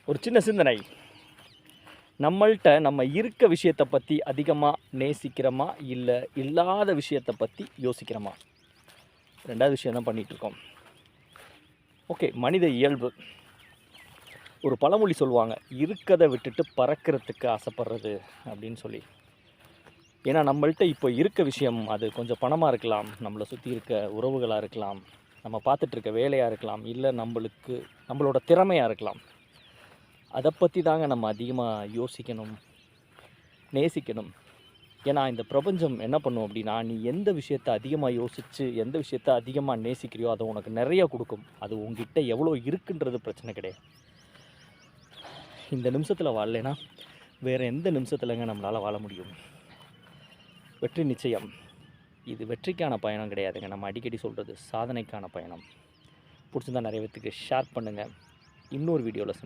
ஒரு சின்ன சிந்தனை. நம்மள்ட்ட நம்ம இருக்க விஷயத்தை பற்றி அதிகமாக நேசிக்கிறோமா, இல்லை இல்லாத விஷயத்தை பற்றி யோசிக்கிறோமா? ரெண்டாவது விஷயம் தான் பண்ணிகிட்ருக்கோம். ஓகே, மனித இயல்பு. ஒரு பழமொழி சொல்லுவாங்க, இருக்கதை விட்டுட்டு பறக்கிறதுக்கு ஆசைப்படுறது அப்படின்னு சொல்லி. ஏன்னா நம்மள்ட்ட இப்போ இருக்க விஷயம் அது கொஞ்சம் பணமாக இருக்கலாம், நம்மளை சுற்றி இருக்க உறவுகளாக இருக்கலாம், நம்ம பார்த்துட்ருக்க வேலையாக இருக்கலாம், இல்லை நம்மளோட திறமையாக இருக்கலாம். அதை பற்றி தாங்க நம்ம அதிகமாக யோசிக்கணும், நேசிக்கணும். ஏன்னா இந்த பிரபஞ்சம் என்ன பண்ணும் அப்படின்னா, நீ எந்த விஷயத்தை அதிகமாக யோசித்து எந்த விஷயத்தை அதிகமாக நேசிக்கிறியோ அதை உனக்கு நிறைய கொடுக்கும். அது உங்ககிட்ட எவ்வளோ இருக்குன்றது பிரச்சனை கிடையாது. இந்த நிமிஷத்தில் வாழலைன்னா வேறு எந்த நிமிஷத்துலங்க நம்மளால் வாழ முடியும்? வெற்றி நிச்சயம். இது வெற்றிக்கான பயணம் கிடையாதுங்க, நம்ம அடிக்கடி சொல்கிறது சாதனைக்கான பயணம். பிடிச்சிருந்தா நிறைய பேத்துக்கு ஷேர் பண்ணுங்கள். இன்னொரு வீடியோவில்